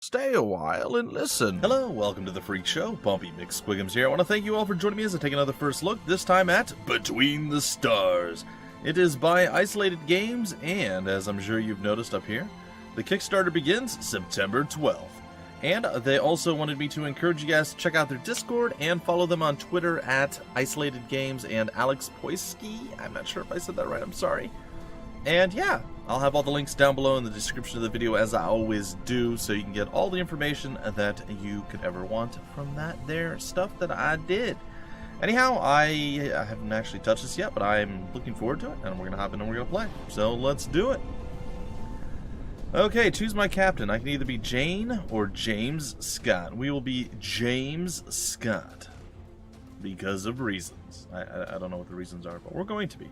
Stay a while and listen. Hello, welcome to the Freak Show. Bumpy McSquigums here. I want to thank you all for joining me as I take another first look, this time at Between the Stars. It is by Isolated Games, and as I'm sure you've noticed up here, the Kickstarter begins September 12th. And they also wanted me to encourage you guys to check out their Discord and follow them on Twitter at Isolated Games and Alex Poisky. I'm not sure if I said that right, I'm sorry. And yeah, I'll have all the links down below in the description of the video as I always do, so you can get all the information that you could ever want from that there stuff that I did. Anyhow, I haven't actually touched this yet, but I'm looking forward to it, and we're going to hop in and we're going to play. So let's do it. Okay, choose my captain. I can either be Jane or James Scott. We will be James Scott because of reasons. I don't know what the reasons are, but we're going to be.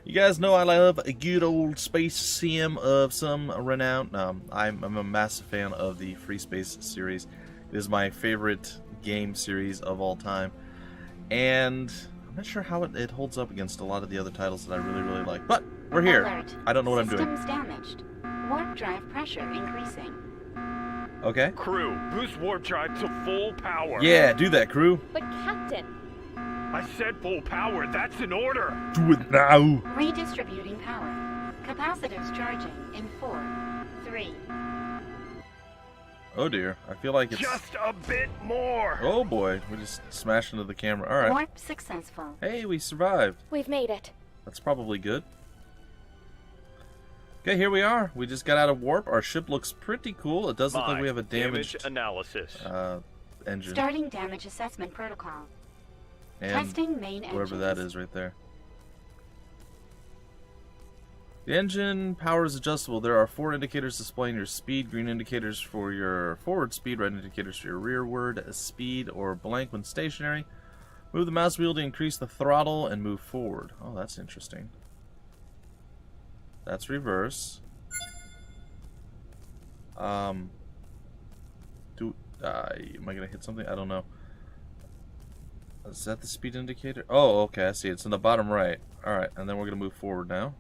You guys know I love a good old space sim of some renown. I'm a massive fan of the Free Space series. It is my favorite game series of all time. And I'm not sure how it holds up against a lot of the other titles that I really like. But we're here. Alert. I don't know what I'm doing. Systems damaged. Warp drive pressure increasing. Okay. Crew, boost warp drive to full power. Yeah, do that, crew. But Captain, I said full power. That's an order. Do it now. Redistributing power. Capacitors charging in 4, 3. Oh dear, I feel like it's... Just a bit more. Oh boy, we just smashed into the camera. Alright. Warp successful. Hey, we survived. we've made it. That's probably good. Okay, here we are. We just got out of warp. Our ship looks pretty cool. It does look like we have a damaged damage analysis. engine. Starting damage assessment protocol. And Testing main wherever engines. that is right there. The engine power is adjustable. There are 4 indicators displaying your speed. Green indicators for your forward speed, red indicators for your rearward speed, or blank when stationary. Move the mouse wheel to increase the throttle and move forward. Oh, that's interesting. That's reverse. Am I gonna hit something? I don't know. Is that the speed indicator? Oh, okay, I see. It's in the bottom right. Alright, and then we're gonna move forward now.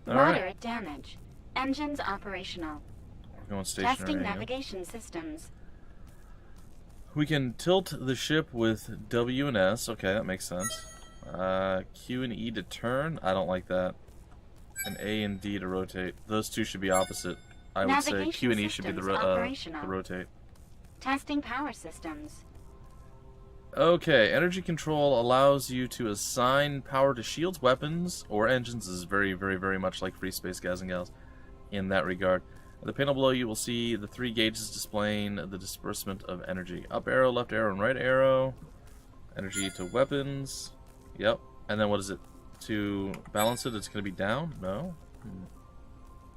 Moderate damage. Engines operational. We're going stationary. Testing now. navigation systems. We can tilt the ship with W and S. Okay, that makes sense. Q and E to turn. I don't like that. And A and D to rotate. Those two should be opposite. I would say Navigation Q and E should be the operational. rotate. Testing power systems. Okay, energy control allows you to assign power to shields, weapons, or engines. This is very much like Free Space, guys and gals, in that regard. At the panel below, you will see the 3 gauges displaying the disbursement of energy. Up arrow, left arrow, and right arrow. Energy to weapons. Yep. And then what is it? To balance it, it's going to be down? No?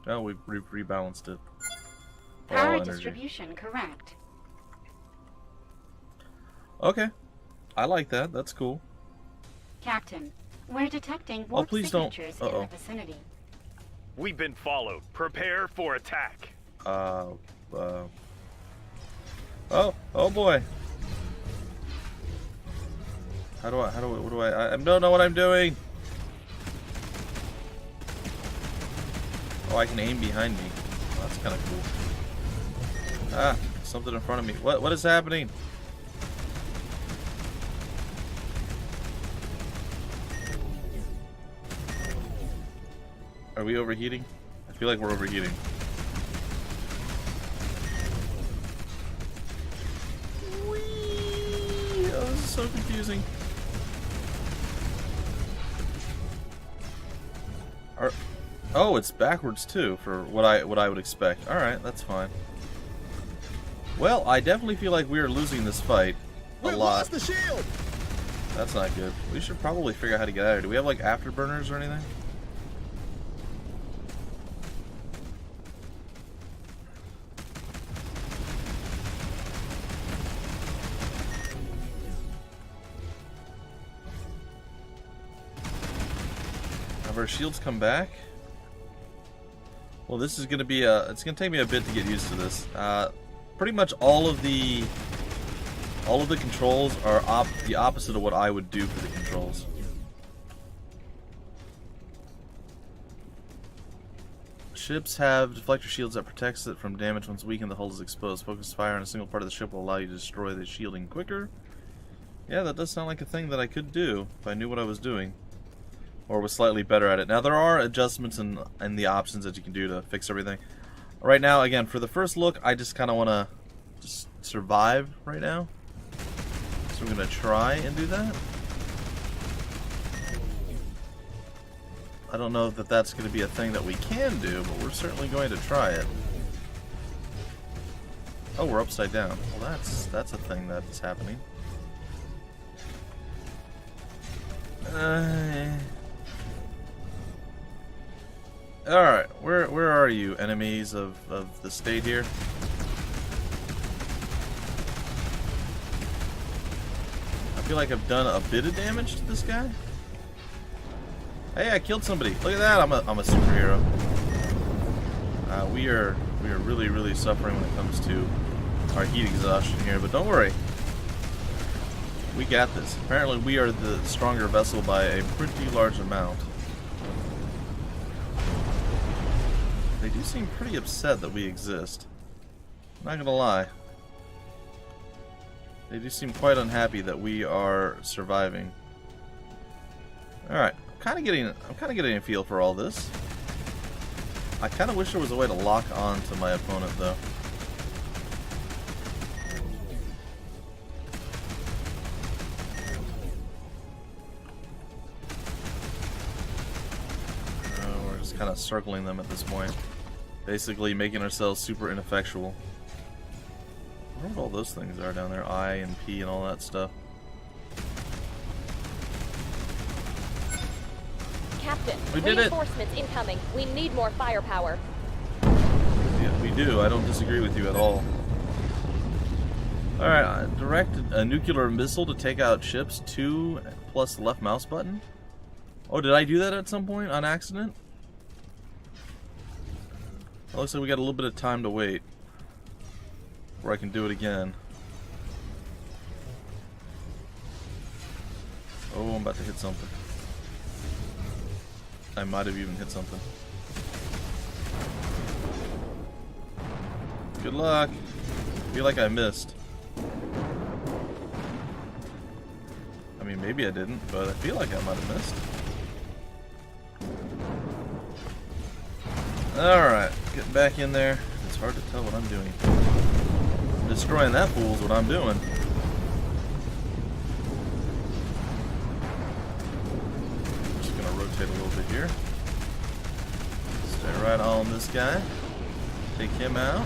No, we've rebalanced it. Power All energy. distribution correct. Okay. I like that. That's cool. Captain, we're detecting warp please don't. signatures in the vicinity. We've been followed. Prepare for attack. Oh boy. I don't know what I'm doing. Oh, I can aim behind me. Oh, that's kind of cool. Ah, something in front of me. What is happening? Are we overheating? I feel like we're overheating. Whee! Oh, this is so confusing. Oh, it's backwards too, for what I would expect. All right, that's fine. Well, I definitely feel like we are losing this fight a lot. Lost the shield. That's not good. We should probably figure out how to get out of here. Do we have like afterburners or anything? Have our shields come back? Well, this is going to be it's going to take me a bit to get used to this. Pretty much all of the controls are the opposite of what I would do for the controls. Ships have deflector shields that protects it from damage once weakened. The hull is exposed. Focus fire on a single part of the ship will allow you to destroy the shielding quicker. Yeah, that does sound like a thing that I could do if I knew what I was doing, or was slightly better at it. Now there are adjustments and the options that you can do to fix everything. Right now, again, for the first look, I just kind of want to just survive right now. So we're going to try and do that. I don't know that that's going to be a thing that we can do, but we're certainly going to try it. Oh, we're upside down. Well, that's a thing that is happening. Alright, where are you, enemies of the state here? I feel like I've done a bit of damage to this guy. Hey, I killed somebody. Look at that. I'm a superhero. We are really suffering when it comes to our heat exhaustion here, but don't worry. We got this. Apparently we are the stronger vessel by a pretty large amount. They do seem pretty upset that we exist. I'm not gonna lie. They do seem quite unhappy that we are surviving. Alright. I'm kind of getting a feel for all this. I kind of wish there was a way to lock on to my opponent, though. We're just kind of circling them at this point. Basically making ourselves super ineffectual. I wonder what all those things are down there. I and P and all that stuff. Captain, we did it. Reinforcements incoming. We need more firepower. Yeah, we do. I don't disagree with you at all. Alright, direct a nuclear missile to take out ships. 2 plus left mouse button. Oh, did I do that at some point on accident? Well, looks like we got a little bit of time to wait before I can do it again. Oh, I'm about to hit something. I might have even hit something. Good luck. I feel like I missed. I mean, maybe I didn't, but I feel like I might have missed. Alright, getting back in there. It's hard to tell what I'm doing. Destroying that fool's what I'm doing. Rotate a little bit here. Stay right on this guy. Take him out.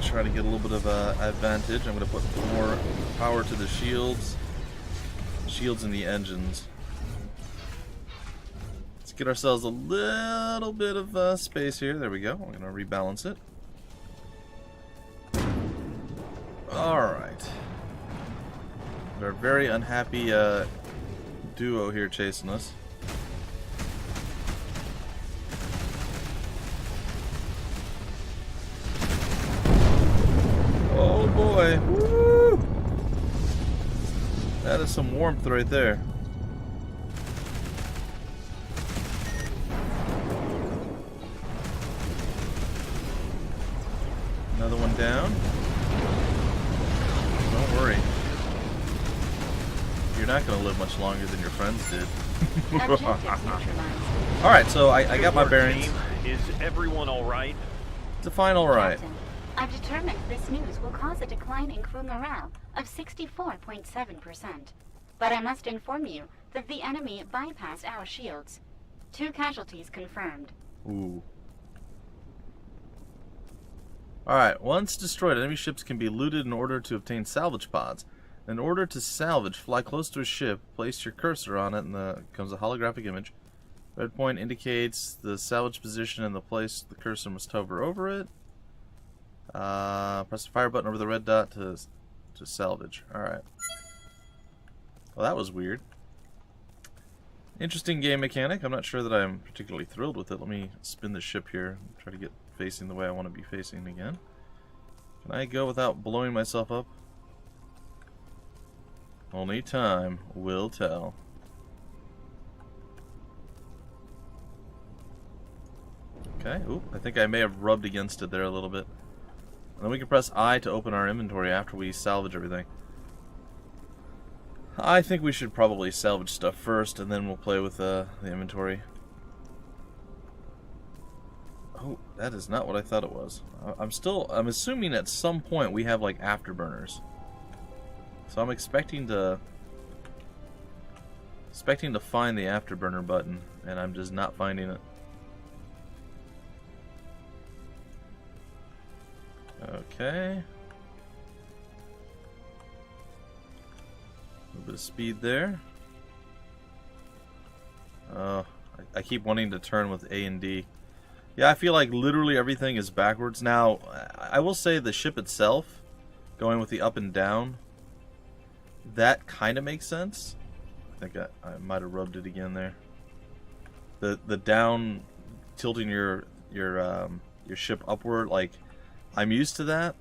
Try to get a little bit of advantage. I'm going to put more power to the shields. Shields and the engines. Let's get ourselves a little bit of space here. There we go. I'm going to rebalance it. Alright. Our very unhappy duo here chasing us. Oh boy. Woo! That is some warmth right there. Another one down. Don't worry. You're not going to live much longer than your friends did. Alright, so I got my bearings. Is everyone alright? Define alright. Captain, I've determined this news will cause a decline in crew morale of 64.7%. But I must inform you that the enemy bypassed our shields. 2 casualties confirmed. Ooh. Alright, once destroyed, enemy ships can be looted in order to obtain salvage pods. In order to salvage, fly close to a ship, place your cursor on it, and comes a holographic image. Red point indicates the salvage position and the place the cursor must hover over it. Press the fire button over the red dot to salvage. Alright. Well, that was weird. Interesting game mechanic. I'm not sure that I'm particularly thrilled with it. Let me spin the ship here. Try to get facing the way I want to be facing again. Can I go without blowing myself up? Only time will tell. Okay. Ooh, I think I may have rubbed against it there a little bit. And then we can press I to open our inventory after we salvage everything. I think we should probably salvage stuff first, and then we'll play with the inventory. Oh, that is not what I thought it was. I'm assuming at some point we have like afterburners. So I'm expecting to find the afterburner button, and I'm just not finding it. Okay. A little bit of speed there. I keep wanting to turn with A and D. Yeah, I feel like literally everything is backwards. Now, I will say the ship itself, going with the up and down, that kind of makes sense. I think I might have rubbed it again there. The down, tilting your ship upward, like, I'm used to that,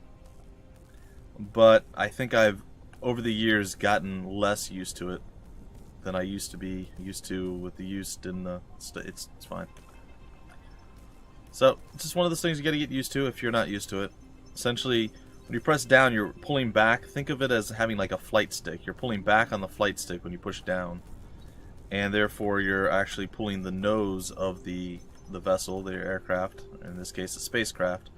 but I think I've, over the years, gotten less used to it than I used to be used to with the used and the... It's fine. So, it's just one of those things you gotta get used to if you're not used to it. Essentially, when you press down, you're pulling back. Think of it as having like a flight stick. You're pulling back on the flight stick when you push down. And therefore, you're actually pulling the nose of the vessel, the aircraft, in this case, a spacecraft.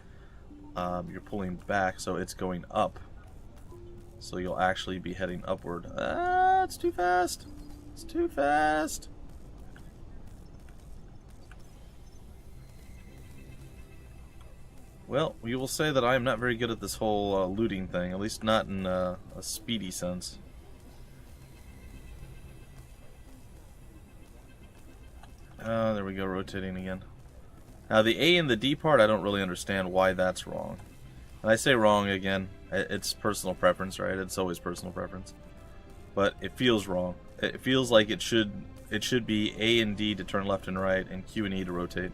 You're pulling back, so it's going up. So you'll actually be heading upward. Ah, it's too fast. It's too fast. Well, we will say that I am not very good at this whole looting thing, at least not in a speedy sense. There we go, rotating again. Now the A and the D part, I don't really understand why that's wrong. And I say wrong again, it's personal preference, right? It's always personal preference. But it feels wrong. It feels like it should be A and D to turn left and right, and Q and E to rotate.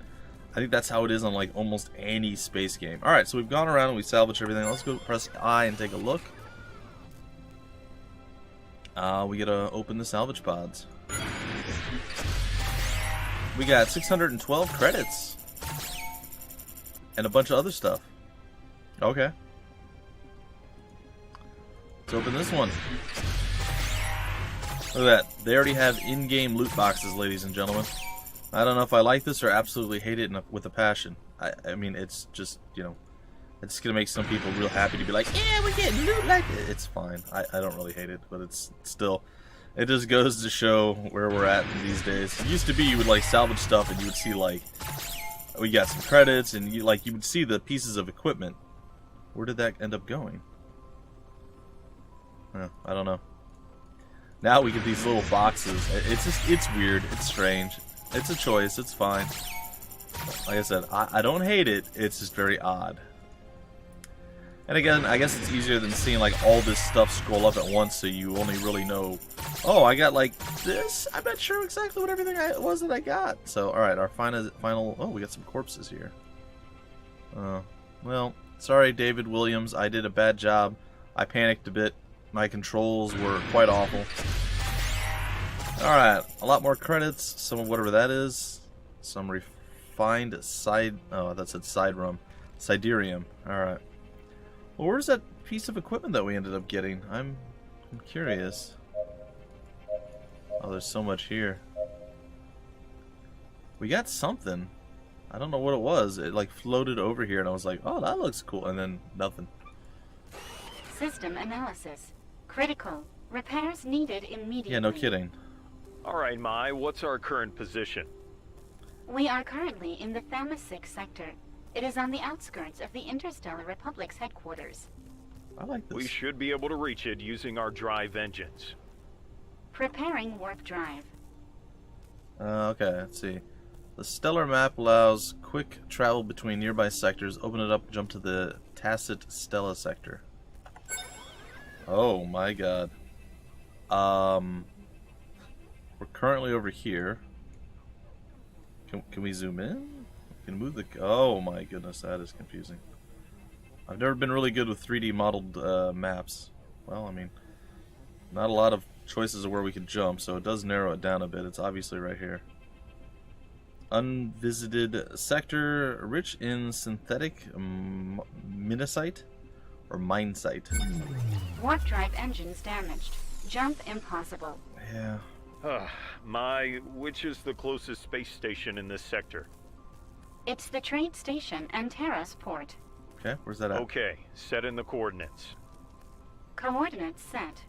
I think that's how it is on like almost any space game. Alright, so we've gone around and we salvaged everything. Let's go press I and take a look. We gotta open the salvage pods. We got 612 credits. And a bunch of other stuff. Okay. Let's open this one. Look at that. They already have in-game loot boxes, ladies and gentlemen. I don't know if I like this or absolutely hate it with a passion. I mean, it's just, you know, it's going to make some people real happy to be like, yeah, we're getting loot like it. It's fine. I don't really hate it, but it's still, it just goes to show where we're at these days. It used to be you would, like, salvage stuff and you would see, like, we got some credits and you would see the pieces of equipment. Where did that end up going? I don't know. Now we get these little boxes. It's weird. It's strange. It's a choice. It's fine. Like I said, I don't hate it. It's just very odd. And again, I guess it's easier than seeing like all this stuff scroll up at once, so you only really know, oh, I got like this. I'm not sure exactly what everything it was that I got. So, all right, our final. Oh, we got some corpses here. Well, sorry, David Williams. I did a bad job. I panicked a bit. My controls were quite awful. Alright, a lot more credits, some of whatever that is. Some refined side... Oh, that said side rum. Siderium. Alright. Well, where's that piece of equipment that we ended up getting? I'm curious. Oh, there's so much here. We got something. I don't know what it was. It like floated over here and I was like, oh, that looks cool. And then nothing. System analysis. Critical. Repairs needed immediately. Yeah, no kidding. Alright, Mai, what's our current position? We are currently in the Thamasic sector. It is on the outskirts of the Interstellar Republic's headquarters. I like this. We should be able to reach it using our drive engines. Preparing warp drive. Okay, let's see. The stellar map allows quick travel between nearby sectors. Open it up, jump to the Tacit Stella sector. Oh my god. We're currently over here. Can we zoom in? Can move the... Oh my goodness, that is confusing. I've never been really good with 3D modeled maps. Well, I mean, not a lot of choices of where we can jump, so it does narrow it down a bit. It's obviously right here. unvisited sector rich in synthetic minesite or minesite. Warp drive engines damaged. Jump impossible. Yeah. Which is the closest space station in this sector? It's the trade station and Terrace port. Okay, where's that at? Okay, set in the coordinates. Coordinates set.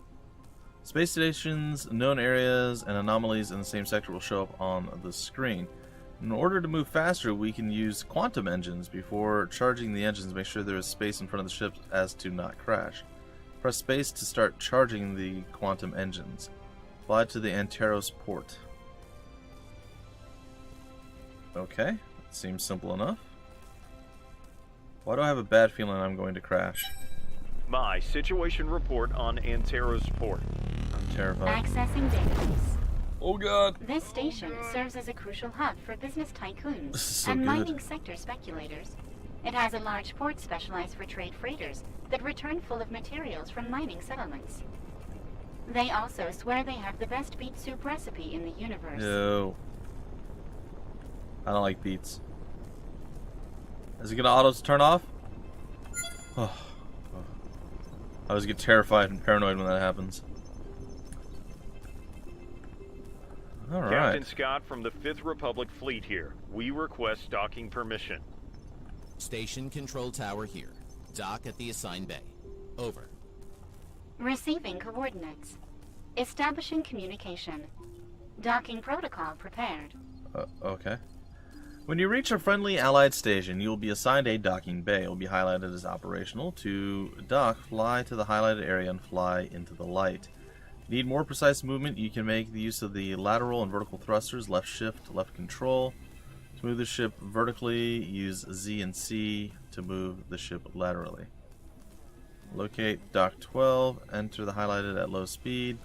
Space stations, known areas, and anomalies in the same sector will show up on the screen. In order to move faster, we can use quantum engines. Before charging the engines, make sure there is space in front of the ship as to not crash. Press space to start charging the quantum engines. Fly to the Anteros port. Okay, seems simple enough. Why do I have a bad feeling I'm going to crash? My situation report on Anteros port. I'm terrified. Accessing database. Oh god! This station serves as a crucial hub for business tycoons So and good. mining sector speculators. It has a large port specialized for trade freighters that return full of materials from mining settlements. They also swear they have the best beet soup recipe in the universe. No. I don't like beats. Is it gonna auto turn off? Oh. I always get terrified and paranoid when that happens. Alright. Captain Scott from the 5th Republic Fleet here. We request docking permission. Station control tower here. Dock at the assigned bay. Over. Receiving coordinates. Establishing communication. Docking protocol prepared. Okay. When you reach a friendly allied station, you will be assigned a docking bay. It will be highlighted as operational. To dock, fly to the highlighted area and fly into the light. Need more precise movement, you can make the use of the lateral and vertical thrusters, left shift, left control. To move the ship vertically, use Z and C to move the ship laterally. Locate dock 12, enter the highlighted at low speed.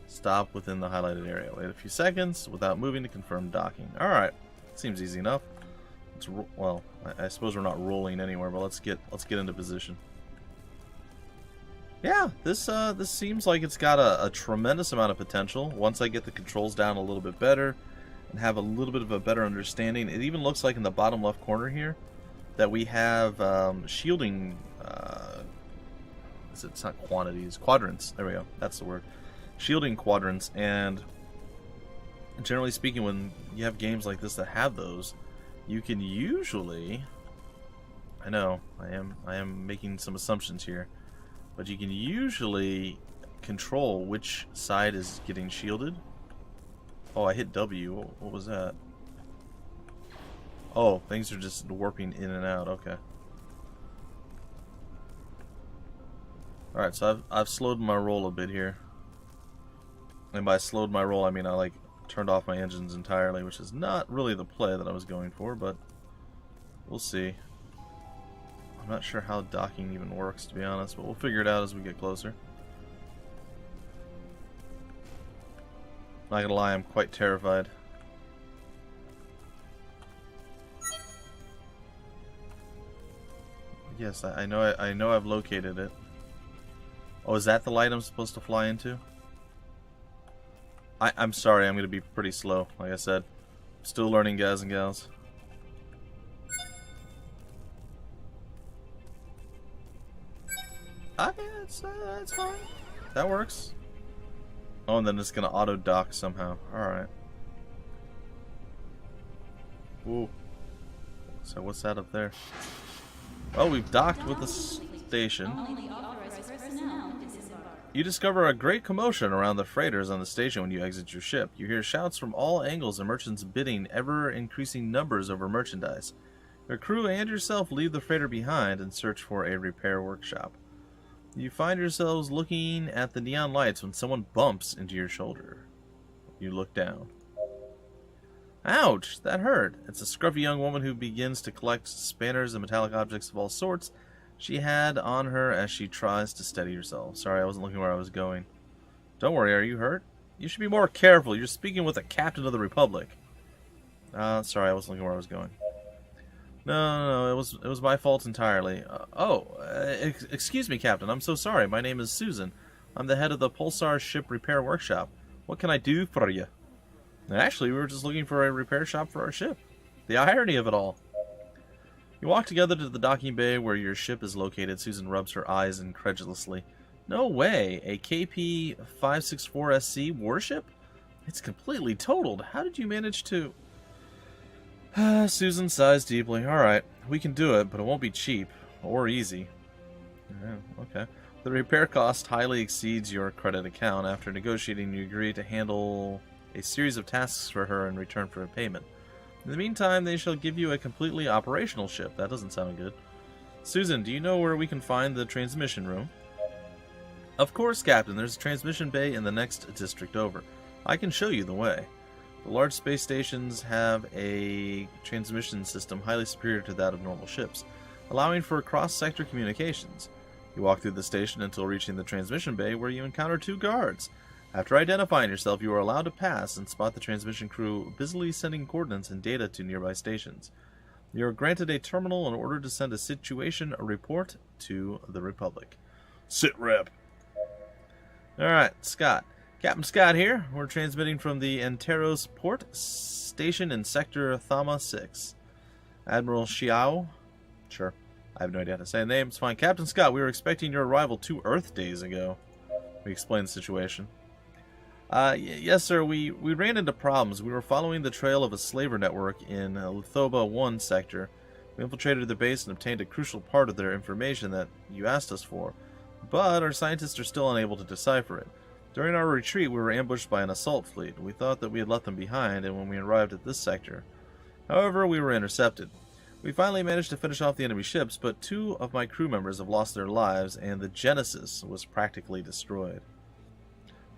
Stop within the highlighted area. Wait a few seconds without moving to confirm docking. Alright. Seems easy enough. Well, I suppose we're not rolling anywhere, but let's get into position. Yeah, this seems like it's got a tremendous amount of potential. Once I get the controls down a little bit better and have a little bit of a better understanding, it even looks like in the bottom left corner here that we have shielding. It's not quantities, quadrants. There we go. That's the word. Shielding quadrants, and generally speaking, when you have games like this that have those, you can usually, I know I am making some assumptions here, but you can usually control which side is getting shielded. Oh, I hit W. What was that? Oh, things are just warping in and out. Okay. Alright, so I've slowed my roll a bit here. And by slowed my roll, I mean I turned off my engines entirely, which is not really the play that I was going for, but we'll see. I'm not sure how docking even works, to be honest, but we'll figure it out as we get closer. Not gonna lie, I'm quite terrified. Yes, I know I've located it. Oh, is that the light I'm supposed to fly into? I'm sorry, I'm going to be pretty slow, like I said. Still learning, guys and gals. It's fine. That works. Oh, and then it's going to auto-dock somehow. Alright. Ooh. So what's that up there? Well, we've docked with the station. You discover a great commotion around the freighters on the station when you exit your ship. You hear shouts from all angles and merchants bidding ever-increasing numbers over merchandise. Your crew and yourself leave the freighter behind and search for a repair workshop. You find yourselves looking at the neon lights when someone bumps into your shoulder. You look down. Ouch! That hurt. It's a scruffy young woman who begins to collect spanners and metallic objects of all sorts she had on her as she tries to steady herself. Sorry, I wasn't looking where I was going. Don't worry, are you hurt? You should be more careful. You're speaking with a captain of the Republic. Sorry, I wasn't looking where I was going. No, it was my fault entirely. Excuse me, Captain. I'm so sorry. My name is Susan. I'm the head of the Pulsar Ship Repair Workshop. What can I do for you? Actually, we were just looking for a repair shop for our ship. The irony of it all. You walk together to the docking bay where your ship is located. Susan rubs her eyes incredulously. No way! A KP-564SC warship? It's completely totaled. How did you manage to... Susan sighs deeply. Alright, we can do it, but it won't be cheap. Or easy. Yeah, okay. The repair cost highly exceeds your credit account. After negotiating, you agree to handle a series of tasks for her in return for a payment. In the meantime, they shall give you a completely operational ship. That doesn't sound good. Susan, do you know where we can find the transmission room? Of course, Captain. There's a transmission bay in the next district over. I can show you the way. The large space stations have a transmission system highly superior to that of normal ships, allowing for cross-sector communications. You walk through the station until reaching the transmission bay, where you encounter 2 guards. After identifying yourself, you are allowed to pass and spot the transmission crew busily sending coordinates and data to nearby stations. You are granted a terminal in order to send a situation report to the Republic. Sit rep. Alright, Scott. Captain Scott here. We're transmitting from the Anteros port station in Sector Thama 6. Admiral Xiao? Sure. I have no idea how to say the name. It's fine. Captain Scott, we were expecting your arrival 2 Earth days ago. We explained the situation. Yes, sir. We ran into problems. We were following the trail of a slaver network in Lithoba 1 sector. We infiltrated the base and obtained a crucial part of their information that you asked us for. But our scientists are still unable to decipher it. During our retreat, we were ambushed by an assault fleet. We thought that we had left them behind, and when we arrived at this sector. However, we were intercepted. We finally managed to finish off the enemy ships, but 2 of my crew members have lost their lives, and the Genesis was practically destroyed.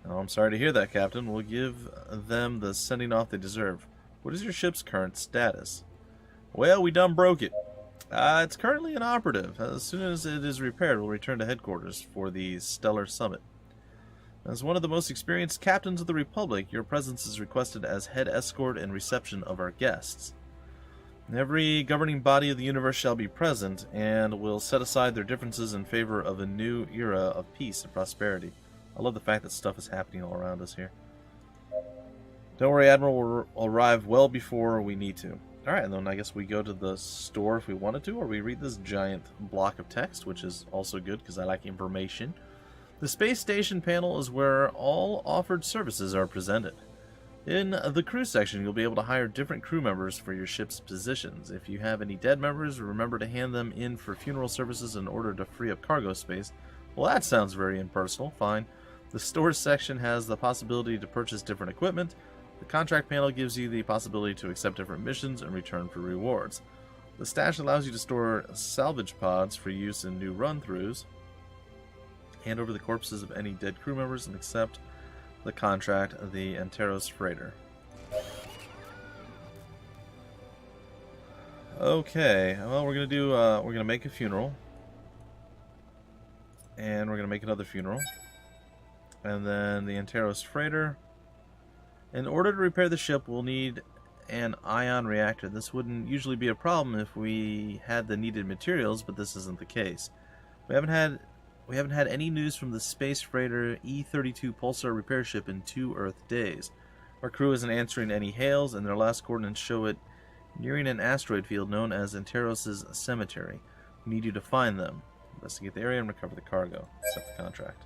Oh, I'm sorry to hear that, Captain. We'll give them the sending off they deserve. What is your ship's current status? Well, we done broke it. It's currently inoperative. As soon as it is repaired, we'll return to headquarters for the Stellar Summit. As one of the most experienced captains of the Republic, your presence is requested as head escort and reception of our guests. Every governing body of the universe shall be present, and will set aside their differences in favor of a new era of peace and prosperity. I love the fact that stuff is happening all around us here. Don't worry, Admiral, we'll arrive well before we need to. Alright, and then I guess we go to the store if we wanted to, or we read this giant block of text, which is also good because I like information. The space station panel is where all offered services are presented. In the crew section, you'll be able to hire different crew members for your ship's positions. If you have any dead members, remember to hand them in for funeral services in order to free up cargo space. Well, that sounds very impersonal. Fine. The stores section has the possibility to purchase different equipment. The contract panel gives you the possibility to accept different missions in return for rewards. The stash allows you to store salvage pods for use in new run-throughs. Hand over the corpses of any dead crew members and accept the contract of the Anteros freighter. Okay, well, we're gonna make a funeral, and we're gonna make another funeral, and then the Anteros freighter. In order to repair the ship, we'll need an ion reactor. This wouldn't usually be a problem if we had the needed materials, but this isn't the case. We haven't had any news from the space freighter E-32 Pulsar repair ship in 2 Earth days. Our crew isn't answering any hails, and their last coordinates show it nearing an asteroid field known as Anteros' Cemetery. We need you to find them. Investigate the area and recover the cargo. Accept the contract.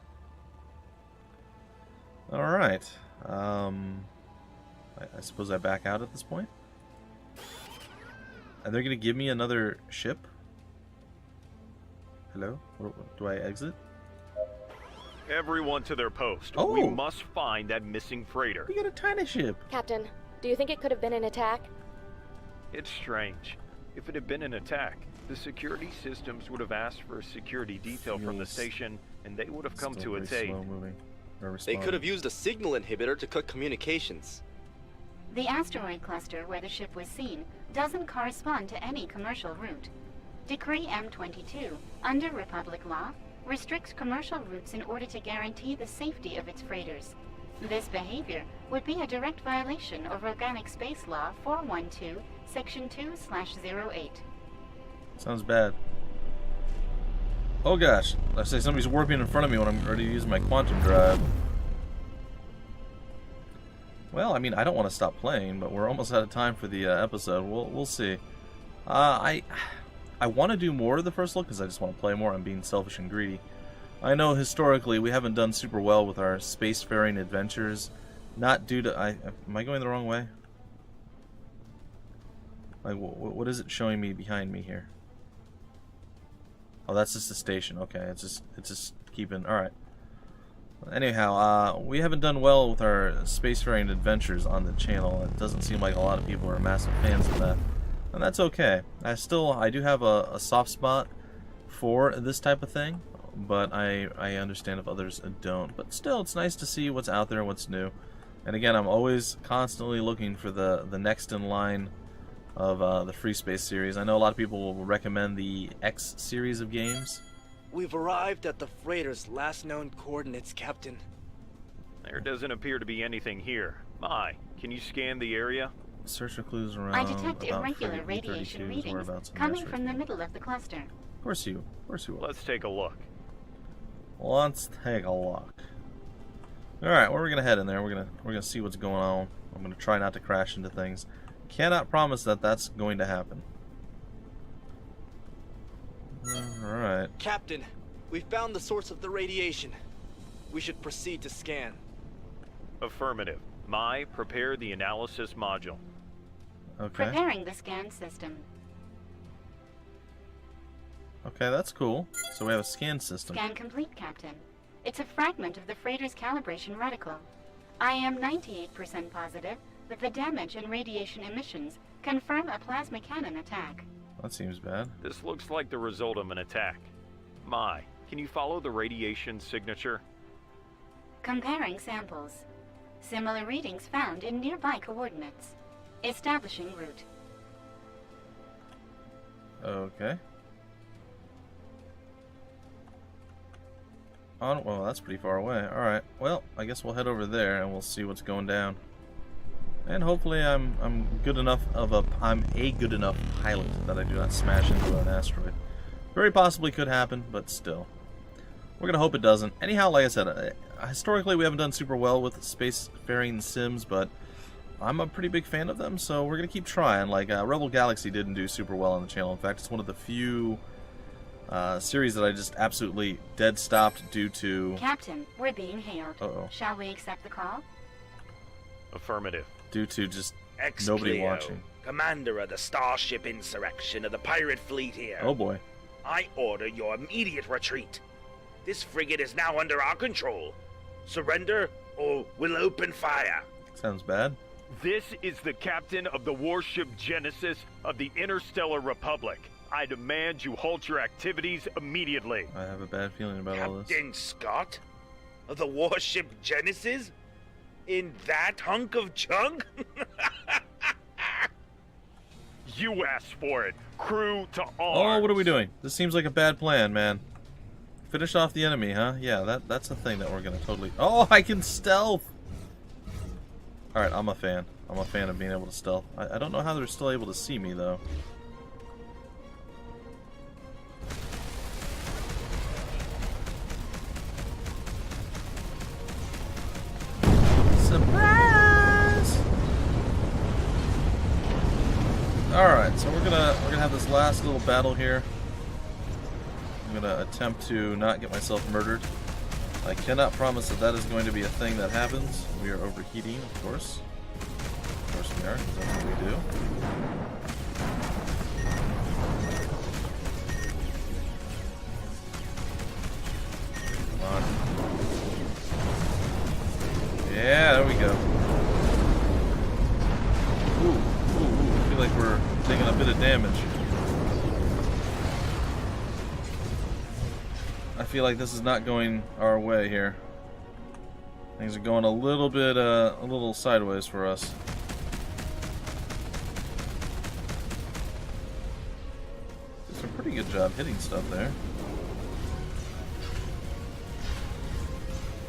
Alright. I suppose I back out at this point? Are they going to give me another ship? Hello? Do I exit? Everyone to their post. Oh. We must find that missing freighter. We got a tiny ship. Captain, do you think it could have been an attack? It's strange. If it had been an attack, the security systems would have asked for a security detail from the station, and they would have come to its aid. They could have used a signal inhibitor to cut communications. The asteroid cluster where the ship was seen doesn't correspond to any commercial route. Decree M22, under Republic law, restricts commercial routes in order to guarantee the safety of its freighters. This behavior would be a direct violation of Organic Space Law 412, Section 2/08. Sounds bad. Oh gosh, I say somebody's warping in front of me when I'm ready to use my quantum drive. Well, I mean, I don't want to stop playing, but we're almost out of time for the episode. We'll see. I want to do more of the first look because I just want to play more. I'm being selfish and greedy. I know historically we haven't done super well with our spacefaring adventures, not due to... am I going the wrong way? Like, what is it showing me behind me here? Oh, that's just the station. Okay, it's just keeping... Alright. Anyhow, we haven't done well with our spacefaring adventures on the channel. It doesn't seem like a lot of people are massive fans of that. And that's okay. I do have a soft spot for this type of thing, but I understand if others don't. But still, it's nice to see what's out there, what's new. And again, I'm always constantly looking for the next in line of the Free Space series. I know a lot of people will recommend the X series of games. We've arrived at the freighter's last known coordinates, Captain. There doesn't appear to be anything here. My, can you scan the area? Search for clues around. I detect about irregular freight radiation B-32s, readings whereabouts in coming Astro from the Cube. middle of the cluster. Of course you will. Let's take a look. Let's take a look. All right, well, we're gonna head in there. We're gonna see what's going on. I'm gonna try not to crash into things. Cannot promise that that's going to happen. All right. Captain, we found the source of the radiation. We should proceed to scan. Affirmative. My, prepare the analysis module. Okay. Preparing the scan system. Okay, that's cool. So we have a scan system. Scan complete, Captain. It's a fragment of the freighter's calibration reticle. I am 98% positive that the damage and radiation emissions confirm a plasma cannon attack. That seems bad. This looks like the result of an attack. My, can you follow the radiation signature? Comparing samples. Similar readings found in nearby coordinates. Establishing route. Okay. Well, that's pretty far away. Alright, well, I guess we'll head over there and we'll see what's going down. And hopefully I'm a good enough pilot that I do not smash into an asteroid. Very possibly could happen, but still. We're gonna hope it doesn't. Anyhow, like I said, historically we haven't done super well with spacefaring sims, but I'm a pretty big fan of them, so we're gonna keep trying. Like Rebel Galaxy didn't do super well on the channel. In fact, it's one of the few series that I just absolutely dead stopped due to... Captain, we're being hailed. Uh-oh. Shall we accept the call? Affirmative. Due to just Ex nobody Cleo, watching. Commander of the Starship Insurrection of the Pirate Fleet here. Oh boy. I order your immediate retreat. This frigate is now under our control. Surrender or we'll open fire. Sounds bad. This is the captain of the warship Genesis of the Interstellar Republic. I demand you halt your activities immediately. I have a bad feeling about all this. Captain Scott? Of the warship Genesis? In that hunk of junk? You asked for it. Crew to arms. Oh, what are we doing? This seems like a bad plan, man. Finish off the enemy, huh? Yeah, that's a thing that we're gonna totally... Oh, I can stealth! Alright, I'm a fan. I'm a fan of being able to stealth. I don't know how they're still able to see me, though. Surprise! Alright, so we're gonna have this last little battle here. I'm gonna attempt to not get myself murdered. I cannot promise that is going to be a thing that happens. We are overheating, of course. Of course we are, 'cause that's what we do. Come on. Yeah, there we go. Ooh, I feel like we're taking a bit of damage. I feel like this is not going our way here. Things are going a little sideways for us. Did a pretty good job hitting stuff there.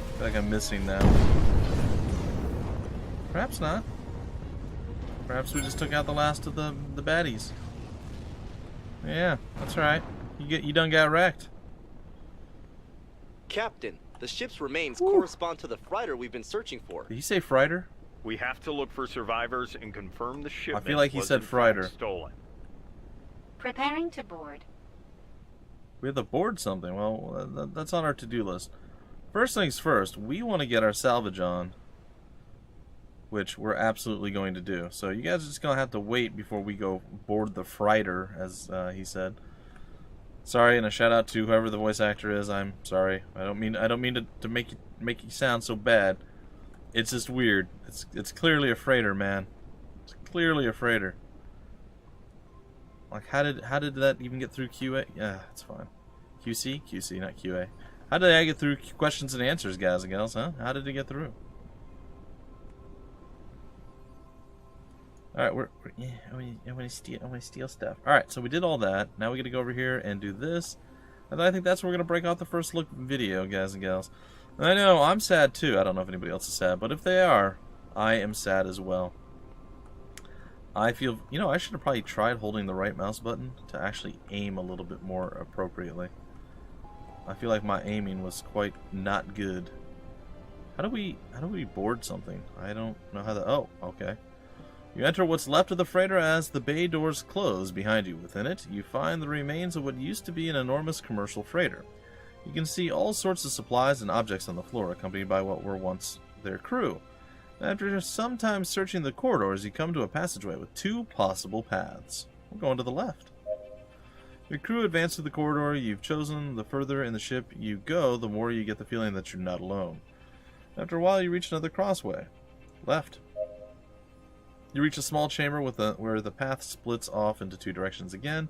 I feel like I'm missing now. Perhaps not. Perhaps we just took out the last of the baddies. Yeah, that's right. You done got wrecked. Captain, the ship's remains correspond to the freighter we've been searching for. Did he say freighter? We have to look for survivors and confirm the shipment I feel like he was said in fact freighter. stolen. Preparing to board. We have to board something. Well, that's on our to-do list. First things first, we want to get our salvage on, which we're absolutely going to do. So you guys are just going to have to wait before we go board the freighter, as he said. Sorry, and a shout out to whoever the voice actor is. I'm sorry. I don't mean to make you sound so bad. It's just weird. It's clearly a freighter, man. It's clearly a freighter. Like, how did that even get through QA? Yeah, it's fine. QC, not QA. How did I get through questions and answers, guys and gals? Huh? How did it get through? All right, I want to steal stuff. All right, so we did all that. Now we got to go over here and do this, and I think that's where we're gonna break off the first look video, guys and gals. I know I'm sad too. I don't know if anybody else is sad, but if they are, I am sad as well. I feel, I should have probably tried holding the right mouse button to actually aim a little bit more appropriately. I feel like my aiming was quite not good. How do we board something? I don't know how to. Oh, okay. You enter what's left of the freighter as the bay doors close behind you. Within it, you find the remains of what used to be an enormous commercial freighter. You can see all sorts of supplies and objects on the floor, accompanied by what were once their crew. After some time searching the corridors, you come to a passageway with two possible paths. We're going to the left. Your crew advance through the corridor you've chosen. The further in the ship you go, the more you get the feeling that you're not alone. After a while, you reach another crossway. Left. You reach a small chamber where the path splits off into two directions again.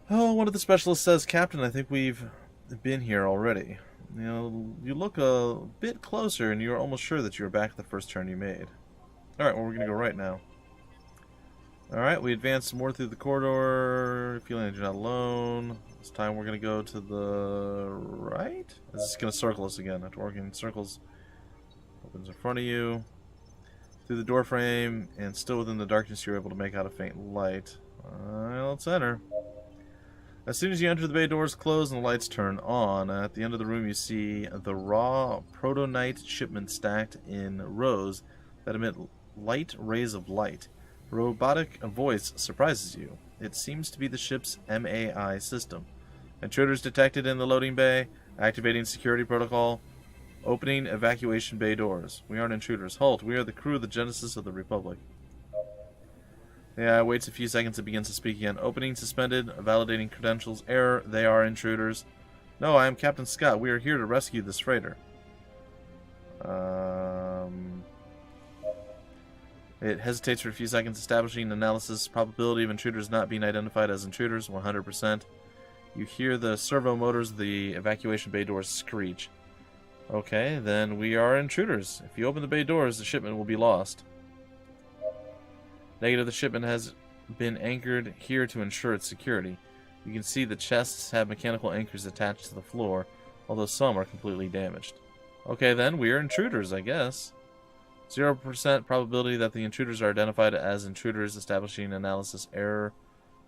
Oh, one of the specialists says, "Captain, I think we've been here already." You look a bit closer and you're almost sure that you're back at the first turn you made. Alright, well, we're going to go right now. Alright, we advance more through the corridor, feeling that you're not alone. This time we're going to go to the right? Is this going to circle us again? After working in circles, opens in front of you. Through the door frame, and still within the darkness, you're able to make out a faint light. Let's enter. As soon as you enter, the bay doors close and the lights turn on. At the end of the room, you see the raw protonite shipment stacked in rows that emit light rays of light. A robotic voice surprises you. It seems to be the ship's MAI system. Intruders detected in the loading bay. Activating security protocol. Opening evacuation bay doors. We aren't intruders. Halt. We are the crew of the Genesis of the Republic. Yeah, waits a few seconds and begins to speak again. Opening suspended. Validating credentials. Error. They are intruders. No, I am Captain Scott. We are here to rescue this freighter. It hesitates for a few seconds, establishing analysis. Probability of intruders not being identified as intruders, 100%. You hear the servo motors of the evacuation bay doors screech. Okay, then we are intruders. If you open the bay doors, the shipment will be lost. Negative, the shipment has been anchored here to ensure its security. You can see the chests have mechanical anchors attached to the floor, although some are completely damaged. Okay, then we are intruders, I guess. 0% probability that the intruders are identified as intruders, establishing analysis error.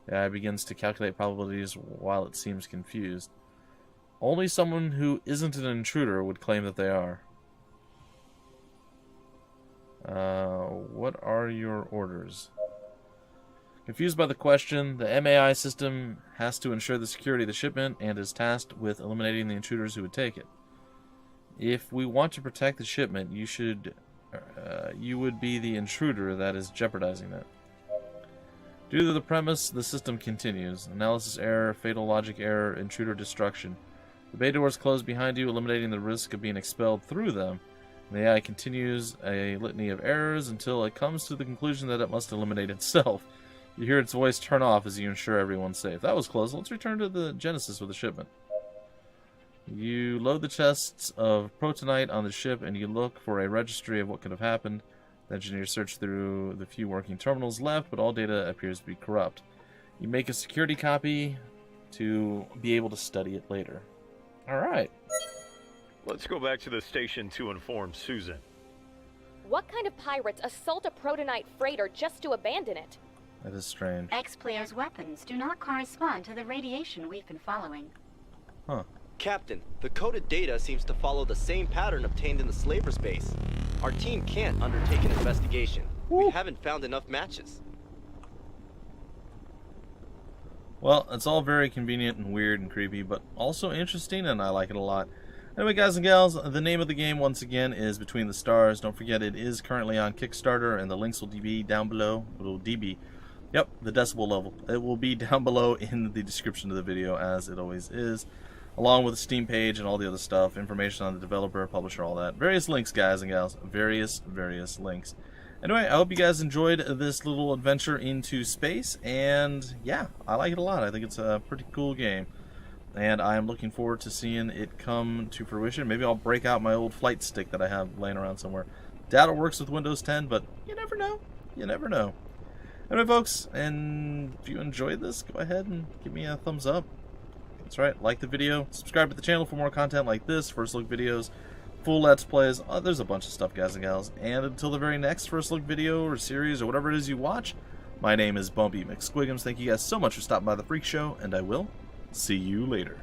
Yeah, it begins to calculate probabilities while it seems confused. Only someone who isn't an intruder would claim that they are. What are your orders? Confused by the question, the MAI system has to ensure the security of the shipment and is tasked with eliminating the intruders who would take it. If we want to protect the shipment, you would be the intruder that is jeopardizing it. Due to the premise, the system continues. Analysis error, fatal logic error, intruder destruction. The bay doors close behind you, eliminating the risk of being expelled through them. And the AI continues a litany of errors until it comes to the conclusion that it must eliminate itself. You hear its voice turn off as you ensure everyone's safe. That was close. Let's return to the Genesis with the shipment. You load the chests of protonite on the ship and you look for a registry of what could have happened. The engineers search through the few working terminals left, but all data appears to be corrupt. You make a security copy to be able to study it later. Alright. Let's go back to the station to inform Susan. What kind of pirates assault a protonite freighter just to abandon it? That is strange. X-Player's weapons do not correspond to the radiation we've been following. Huh. Captain, the coded data seems to follow the same pattern obtained in the slaver's base. Our team can't undertake an investigation. Woo. We haven't found enough matches. Well, it's all very convenient and weird and creepy, but also interesting, and I like it a lot. Anyway, guys and gals, the name of the game, once again, is Between the Stars. Don't forget, it is currently on Kickstarter, and the links will be down below. Yep, the decibel level. It will be down below in the description of the video, as it always is, along with the Steam page and all the other stuff, information on the developer, publisher, all that. Various links, guys and gals. Various links. Anyway, I hope you guys enjoyed this little adventure into space, and yeah, I like it a lot. I think it's a pretty cool game, and I am looking forward to seeing it come to fruition. Maybe I'll break out my old flight stick that I have laying around somewhere. Doubt it works with Windows 10, but you never know. You never know. Anyway, folks, and if you enjoyed this, go ahead and give me a thumbs up. That's right, like the video, subscribe to the channel for more content like this, first look videos, full Let's Plays. There's a bunch of stuff, guys and gals. And until the very next first look video or series or whatever it is you watch, my name is Bumpy McSquigums. Thank you guys so much for stopping by the Freak Show, and I will see you later.